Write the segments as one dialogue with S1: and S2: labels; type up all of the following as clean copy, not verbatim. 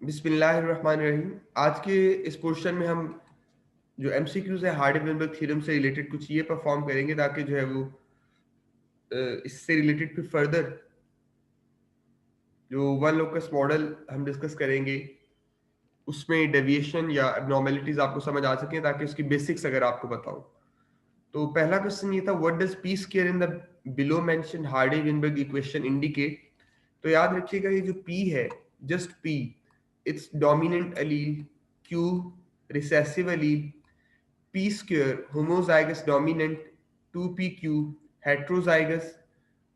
S1: बिस्मिल्लाहिर्रहमानिर्रहीम। आज के इस पोर्शन में हम जो एमसीक्यूज है हार्डी-वेनबर्ग थ्योरम से रिलेटेड कुछ ये परफॉर्म करेंगे ताकि जो है वो इससे रिलेटेड फिर फर्दर जो वन लोकस मॉडल हम डिस्कस करेंगे उसमें डेविएशन या एबनॉर्मेलिटीज आपको समझ आ सकें ताकि उसकी बेसिक्स अगर आपको बताऊं। तो पहला क्वेश्चन ये था, what does P square in the below mention Hardy-Weinberg equation indicate. तो याद रखिएगा ये जो P है, just P, it's dominant Aleel, Q recessive Aleel, P square homozygous dominant, 2PQ heterozygous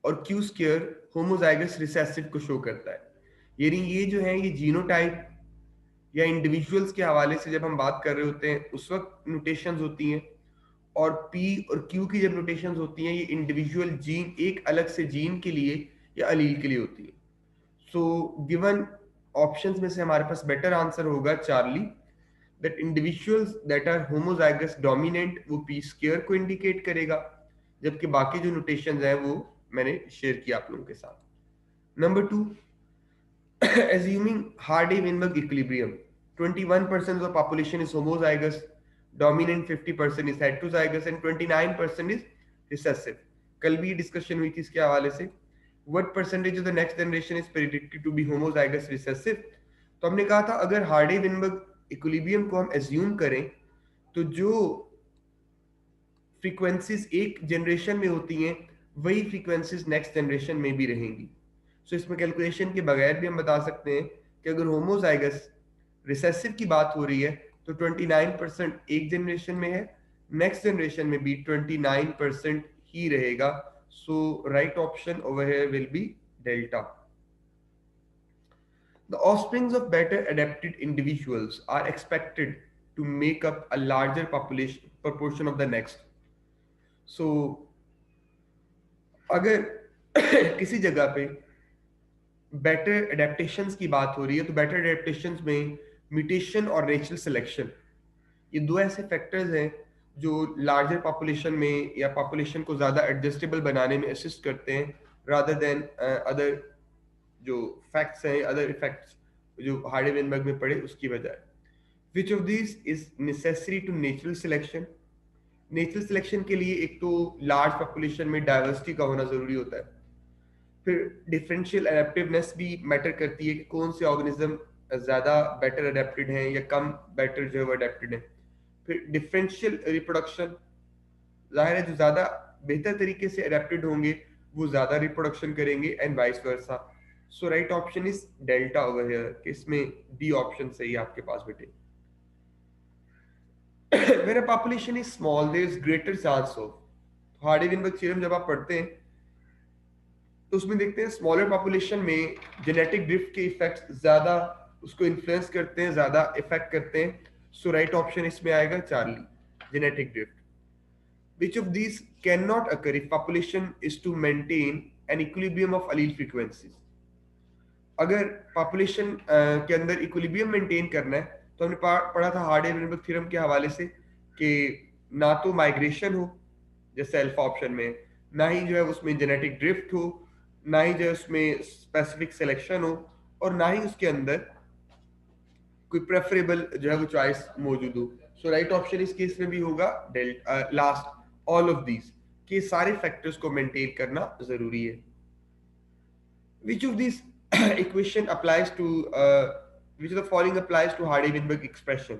S1: और Q स्क्वायर होमोजाइगस रिसेसिव को शो करता है। यानी ये जो है ये जीनोटाइप या इंडिविजुअल्स के हवाले से जब हम बात कर रहे होते हैं उस वक्त नोटेशंस होती हैं, और P और Q की जब नोटेशंस होती हैं ये इंडिविजुअल जीन एक अलग से जीन के लिए या अलील के लिए होती है। सो गिवन ऑप्शंस में से हमारे पास बेटर आंसर होगा Charlie, that individuals that are homozygous dominant वो पी स्क्वायर को इंडिकेट करेगा, जबकि बाकी जो नोटेशंस हैं वो मैंने शेयर किया आप लोगों के साथ। Number 2, assuming Hardy-Weinberg equilibrium, 21% of the population is homozygous, dominant 50% is heterozygous and 29% is recessive। कल भी डिस्कशन हुई थी इसके हवाले से, what percentage of the next generation is predicted to be homozygous recessive। तो हमने कहा था अगर हार्डी-विनबर्ग इक्विलिब्रियम को हम एज्यूम करें तो जो फ्रीक्वेंसीज एक जनरेशन में होती हैं वही फ्रीक्वेंसीज नेक्स्ट जनरेशन में भी रहेंगी। सो इसमें कैलकुलेशन के बगैर भी हम बता सकते हैं कि अगर होमोजाइगस रिसेसिव की बात हो रही है तो 29% एक जनरेशन में है, नेक्स्ट जनरेशन में भी 29% ही रहेगा। So right option over here will be delta. The offsprings of better adapted individuals are expected to make up a larger population proportion of the next। So अगर किसी जगह पे बेटर एडेप्टेशंस की बात हो रही है तो बेटर एडेप्टेशंस में म्यूटेशन और नेचुरल सिलेक्शन, ये दो ऐसे फैक्टर्स हैं जो लार्जर पॉपुलेशन में या पॉपुलेशन को ज़्यादा एडजस्टेबल बनाने में असिस्ट करते हैं रादर देन अदर जो फैक्ट्स हैं, अदर इफेक्ट्स जो हार्डी-वेनबर्ग में पड़े उसकी बजाय। Which of this is necessary to natural selection. Natural selection के लिए एक तो लार्ज पॉपुलेशन में डाइवर्सिटी का होना ज़रूरी होता है, फिर डिफरेंशियल एडेप्टिवनेस भी मैटर करती है कि कौन से ऑर्गेनिज्म ज़्यादा बेटर अडेप्टेड हैं या कम बेटर जो है वो अडेप्टेड हैं। फिर डिफरेंशियल रिप्रोडक्शन, जाहिर है जो ज़्यादा बेहतर तरीके से अडेप्टेड होंगे वो ज़्यादा रिप्रोडक्शन करेंगे and vice versa. So right option is delta over here, कि इसमें डी ऑप्शन सही है आपके पास बेटे। When a population is small, there is greater chance of, Hardy-Weinberg theorem जब आप पढ़ते हैं तो उसमें देखते हैं स्मॉलर पॉपुलेशन में जेनेटिक ड्रिफ्ट के इफेक्ट्स ज्यादा उसको इन्फ्लुएंस करते हैं, ज्यादा इफेक्ट करते हैं। सो राइट ऑप्शन इसमें आएगा Charlie, genetic drift. Which of these can not occur if population is to maintain an equilibrium of allele frequencies. अगर पॉपुलेशन के अंदर इक्विलिब्रियम मेंटेन करना है तो हमने पढ़ा था हार्डी-विनबर्ग थ्योरम के हवाले से कि ना तो माइग्रेशन हो जैसे अल्फा ऑप्शन में, ना ही जो है उसमें जेनेटिक ड्रिफ्ट हो, ना ही जो है उसमें स्पेसिफिक सिलेक्शन हो, और ना ही उसके अंदर कोई प्रेफरेबल जो है वो चॉइस मौजूद हो। सो राइट ऑप्शन इस केस में भी होगा लास्ट, ऑल ऑफ दीज, के सारे फैक्टर्स को मेंटेन करना जरूरी है। Which of these equation applies to which of the following applies to Hardy-Weinberg expression?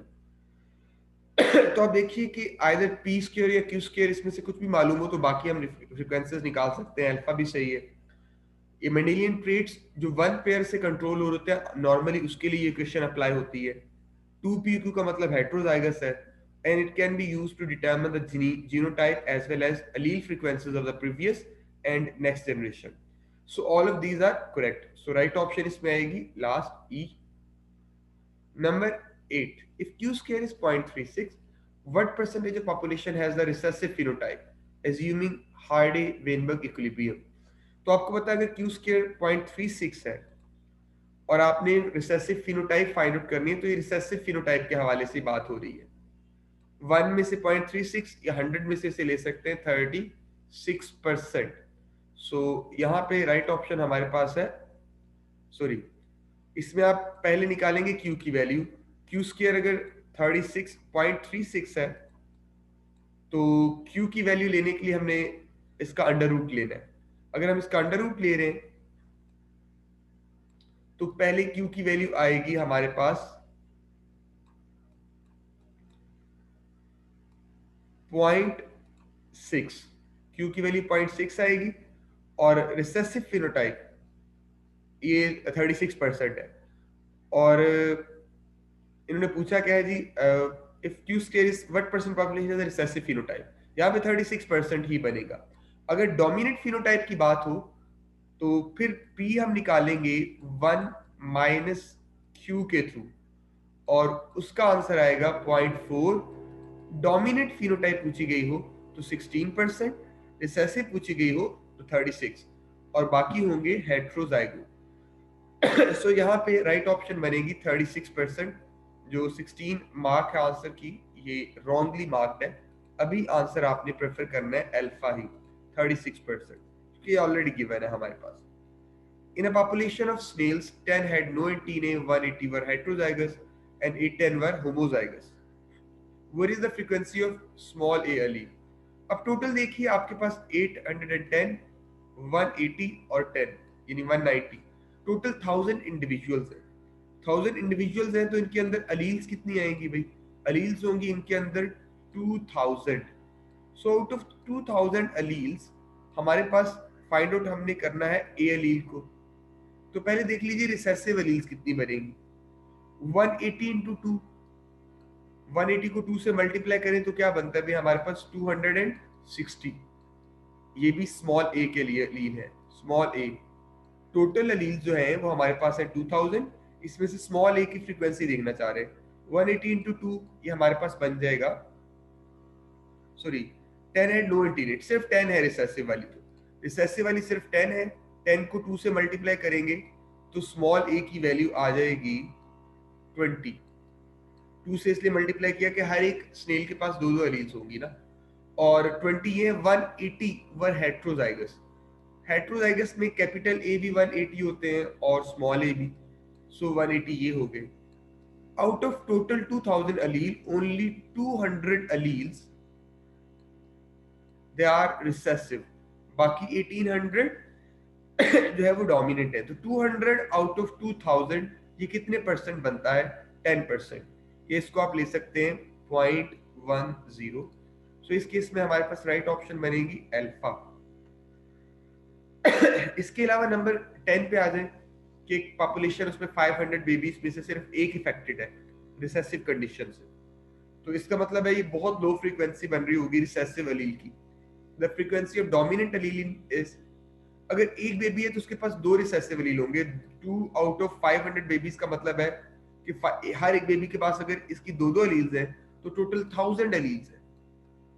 S1: तो आप देखिए कि आइदर पी स्क्वायर या क्यू स्क्वायर इसमें से कुछ भी मालूम हो तो बाकी हम फ्रीक्वेंसीज निकाल सकते हैं, अल्फा भी सही है। ये मेंडेलियन ट्रेट्स जो वन पेयर से कंट्रोल हो रहे हैं नॉर्मली उसके लिए ये इक्वेशन अप्लाई होती है। 2pq का मतलब हेट्रोजाइगस है and it can be used to determine the genotype as well as allele frequencies of the previous and next generation। So all of these are correct, so right option इसमें आएगी last E। Number 8, if q square is 0.36, what percentage of population has the recessive phenotype assuming Hardy-Weinberg equilibrium। तो आपको पता है अगर q square 0.36 है और आपने रिसेसिव फिनोटाइप फाइंड आउट करनी है तो ये रिसेसिव फिनोटाइप के हवाले से बात हो रही है। 1 में से 0.36 या 100 में से ले सकते हैं 36%। सो यहाँ पे राइट ऑप्शन हमारे पास है, सॉरी इसमें आप पहले निकालेंगे क्यू की वैल्यू। क्यू स्क्वायर अगर 36.36 है तो क्यू की वैल्यू लेने के लिए हमने इसका अंडर रूट लेना है। अगर हम इसका अंडर रूट ले रहे हैं तो पहले क्यू की वैल्यू आएगी हमारे पास 0.6। क्यू की वैल्यू 0.6 आएगी और रिसेसिव फिनोटाइप ये 36% है। और इन्होंने पूछा क्या है जी, if Q square is what percent population is recessive phenotype, यहाँ पे 36% ही बनेगा। अगर डोमिनेंट फिनोटाइप की बात हो तो फिर P हम निकालेंगे 1 माइनस क्यू के थ्रू और उसका आंसर आएगा 0.4। डोमिनेंट फिनोटाइप पूछी गई हो तो 16%, रिसेसिव पूछी गई हो तो 36 और बाकी होंगे हेट्रोजाइगो। सो यहाँ पे राइट ऑप्शन बनेगी 36%। जो 16 मार्क है आंसर की ये रॉन्गली मार्क्ड है। अभी आंसर आपने प्रेफर करना है अल्फा ही 36%, क्योंकि ऑलरेडी गिवन है हमारे पास। In a population of snails, 10 had no antennae, 180 were heterozygous, and 810 were homozygous. What is the frequency of small a allele? अब टोटल देखिए आपके पास 810, 180 और 10 यानी 190, टोटल 1000 इंडिविजुअल्स हैं। 1000 इंडिविजुअल्स हैं तो इनके अंदर अलील्स कितनी आएंगी भाई? अलील्स होंगी इनके अंदर 2000। सो आउट ऑफ 2000 अलील्स हमारे पास फाइंड आउट हमने करना है ए अलील को। तो पहले देख लीजिए रिसेसिव एलील्स कितनी बनेगी। 180 इंटू 2, 180 को 2 से मल्टीप्लाई करें तो क्या बनता है भाई हमारे पास 260। ये भी स्मॉल ए के लिए एलील है। स्मॉल ए टोटल एलील जो है वो हमारे पास है 2000। इसमें से स्मॉल ए की फ्रीक्वेंसी देखना चाह रहे हैं। 180 इंटू 2 ये हमारे पास बन जाएगा, सॉरी 10 है नो इंटीरियर, सिर्फ 10 है रिसेसिव वाली। तो रिसेसिव वाली सिर्फ 10 है, 10 को 2 से मल्टीप्लाई करेंगे तो स्मॉल ए की वैल्यू आ जाएगी 20। 2 से इसलिए मल्टीप्लाई किया कि हर एक स्नेल के पास दो दो एलील्स होंगी ना। और 20 ये 180 वर हेट्रोजाइगस। हेट्रोजाइगस में कैपिटल ए भी 180 होते हैं और स्मॉल ए भी। सो 180 ये हो गए। Out of total 2000 allele only 200 alleles they are recessive, बाकी 1800 जो है वो डोमिनेंट है। तो 200 आउट ऑफ 2000 ये कितने परसेंट बनता है? 10%। ये इसको आप ले सकते हैं 0.10। सो इस केस में हमारे पास राइट ऑप्शन बनेगी अल्फा। इसके अलावा नंबर 10 पे आ जाए कि एक पॉपुलेशन उसमें 500 बेबीज में से सिर्फ एक इफेक्टेड है रिसेसिव कंडीशन से। तो इसका मतलब है ये बहुत लो फ्रीक्वेंसी बन रही होगी रिसेसिव एलील की। The frequency of dominant allele is, अगर एक बेबी है तो उसके पास दो रिसेसिव एलील होंगे। 2 आउट ऑफ 500 बेबीज का मतलब है कि हर एक बेबी के पास अगर इसकी दो दो एलील्स हैं तो टोटल 1000 एलील्स हैं।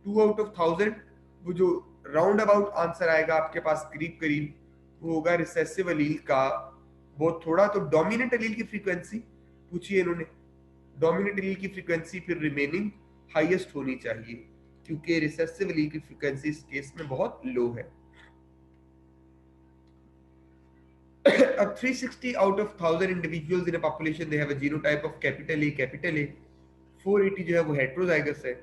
S1: 2 आउट ऑफ 1000, वो जो राउंड अबाउट आंसर आएगा आपके पास करीब करीब वो होगा रिसेसिव एलील का बहुत थोड़ा। तो डोमिनेंट एलील की फ्रीक्वेंसी पूछी है इन्होंने। डोमिनेंट एलील की फ्रीक्वेंसी फिर रिमेनिंग हाईएस्ट होनी चाहिए, क्योंकि रिसेसिव एलील की फ्रीक्वेंसी इस केस में बहुत लो है। अब 360 out of 1000 individuals in a population they have a genotype of capital A capital A। 480 जो है वो हेट्रोजाइगस है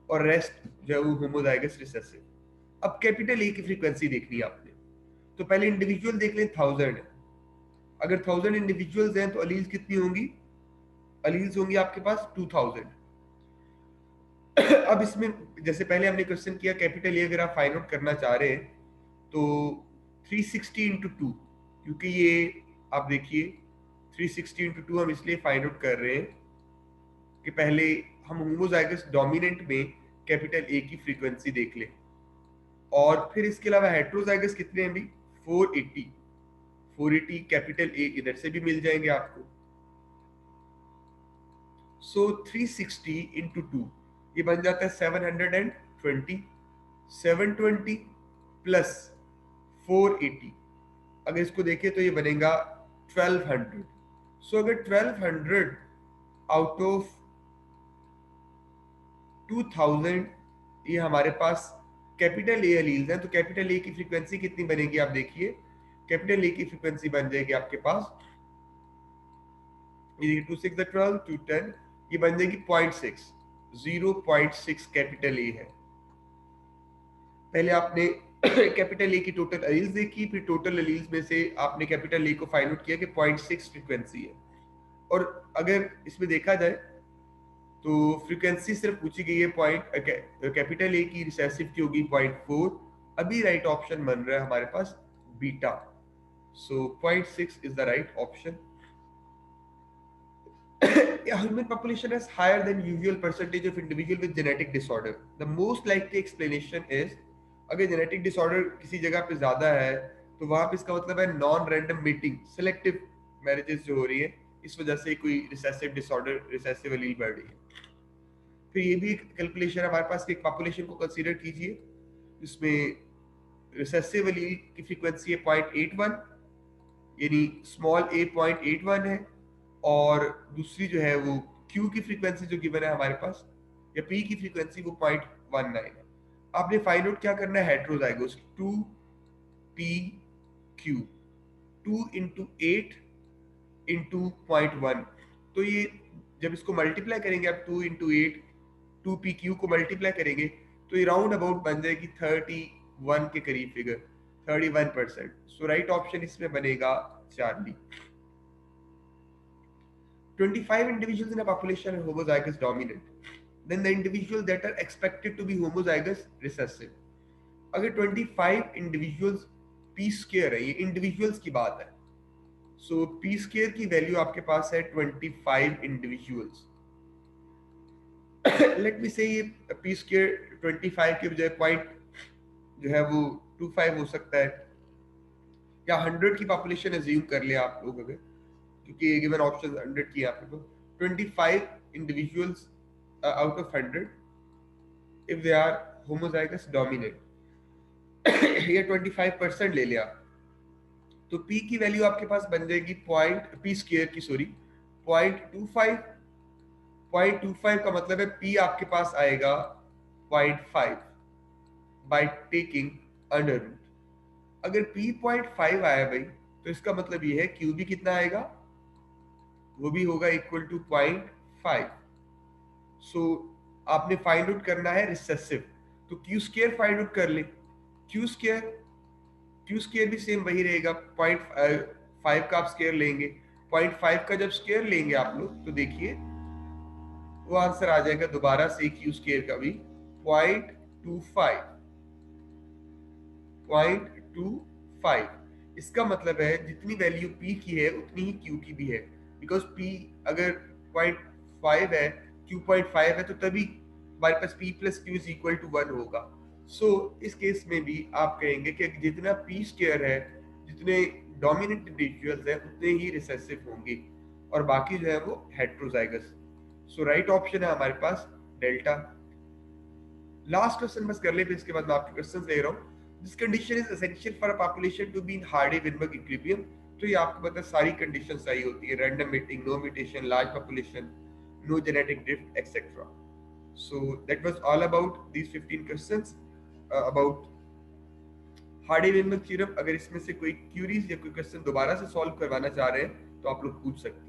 S1: और रेस्ट जो है वो होमोजाइगस रिसेसिव। अब कैपिटल ए की फ्रीक्वेंसी देखनी है आपने, तो पहले इंडिविजुअल देख लें 1000 है। अगर 1000 इंडिविजुअल्स हैं तो अलील्स कितनी होंगी? अलील्स होंगी आपके पास 2000। अब इसमें जैसे पहले हमने क्वेश्चन किया कैपिटल ए अगर आप फाइंड आउट करना चाह रहे हैं तो 360 इंटू 2, क्योंकि ये आप देखिए 360 इंटू 2 हम इसलिए फाइंड आउट कर रहे हैं कि पहले हम होमोजाइगस डोमिनेंट में कैपिटल ए की फ्रीक्वेंसी देख लें और फिर इसके अलावा हेट्रोजाइगस कितने हैं भी 480। 480 कैपिटल ए इधर से भी मिल जाएंगे आपको। सो 360 इंटू 2 ये बन जाता है 720। 720 प्लस 480 अगर इसको देखें तो ये बनेगा 1200। सो अगर 1200 आउट ऑफ 2000 ये हमारे पास कैपिटल ए एलील्स हैं, तो कैपिटल ए की फ्रीक्वेंसी कितनी बनेगी आप देखिए। कैपिटल ए की फ्रीक्वेंसी बन जाएगी आपके पास ये 2 6 12 2 10, ये बन जाएगी 0.6, 0.6 कैपिटल ए है। पहले आपने कैपिटल ए की टोटल एलील्स देखी, फिर टोटल एलील्स में से आपने कैपिटल ए को फाइंड आउट किया कि 0.6 फ्रीक्वेंसी है। और अगर इसमें देखा जाए तो फ्रीक्वेंसी सिर्फ पूछी गई है पॉइंट, कैपिटल ए की रिसेसिव की होगी 0.4। अभी राइट ऑप्शन बन रहा है हमारे पास beta, so 0.6 is the right option. A human population has higher than usual percentage of individual with genetic disorder. The most likely explanation is, अगर जेनेटिक डिसऑर्डर किसी जगह पे ज्यादा है तो वहां पे इसका मतलब है non random meeting, selective marriages जो हो रही है, इस वजह से कोई रिसेसिव डिसऑर्डर, रिसेसिव एलील बढ़ रही है। फिर ये भी एक कैलकुलेशन हमारे पास कि एक पॉपुलेशन को कंसीडर कीजिए जिसमें रिसेसिव एलील की फ्रीक्वेंसी है 0.81, यानी स्मॉल a 0.81 है, और दूसरी जो है वो Q की फ्रीक्वेंसी जो गिवन है हमारे पास, या P की फ्रीक्वेंसी वो 0.19 है। आपने फाइंड आउट क्या करना है, हेट्रोजाइगोस 2PQ, 2 इंटू 8 इंटू 0.1। तो ये जब इसको मल्टीप्लाई करेंगे आप 2 इंटू 8 2PQ को मल्टीप्लाई करेंगे तो ये राउंड अबाउट बन जाएगी 31 के करीब फिगर, 31%। सो राइट ऑप्शन इसमें बनेगा Charlie. 25 individuals in a population are homozygous dominant, then the individual that are expected to be homozygous recessive। अगर 25 individuals p square है, ये individuals की बात है, so p square की वैल्यू आपके पास है 25 individuals। लेट मी से ये p square 25 के बजाय पॉइंट जो है वो 25 हो सकता है, या 100 की पॉपुलेशन एज्यूम कर लिया आप लोग अगर, क्योंकि ये गिवन ऑप्शन 100 की आपके पास, 25 individuals out of 100 if they are homozygous dominant, ये 25% ले लिया तो p की वैल्यू आपके पास बन जाएगी पॉइंट p स्क्वायर की, सॉरी 0.25। 0.25 का मतलब है p आपके पास आएगा 0.5 बाय टेकिंग अंडर रूट। अगर p 0.5 आया भाई तो इसका मतलब ये है q भी कितना आएगा, वो भी होगा इक्वल टू 0.5। सो आपने फाइंड आउट करना है रिसेसिव, तो क्यू स्क्वायर फाइंड आउट कर ले। क्यू स्क्वायर भी सेम वही रहेगा, 0.5 का आप स्क्वायर लेंगे, 0.5 का जब स्क्वायर लेंगे आप लोग तो देखिए वो आंसर आ जाएगा दोबारा से क्यू स्क्वायर का भी 0.25। 0.25 इसका मतलब है जितनी वैल्यू p की है उतनी ही q की भी है, बिकॉज p अगर 0.5 है, q 0.5 है, तो तभी हमारे पास p plus q is equal to 1 होगा। सो इस केस में भी आप कहेंगे कि जितना p स्क्वायर है, जितने डोमिनेंट इंडिविजुअल्स हैं उतने ही रिसेसिव होंगे, और बाकी जो है वो हेट्रोजाइगस। सो राइट ऑप्शन है हमारे पास डेल्टा। लास्ट क्वेश्चन बस कर ले, फिर इसके बाद मैं आपके क्वेश्चंस ले रहा हूँ। This condition is essential for a population to be in Hardy Weinberg equilibrium. तो ये आपको पता है सारी कंडीशंस चाहिए होती है, random mating, no mutation, large population, no genetic drift et cetera. So that was all about these 15 questions about Hardy Weinberg theorem. अगर इसमें से कोई क्यूरीज या कोई क्वेश्चन दोबारा से सॉल्व करवाना चाह रहे हैं तो आप लोग पूछ सकते हैं।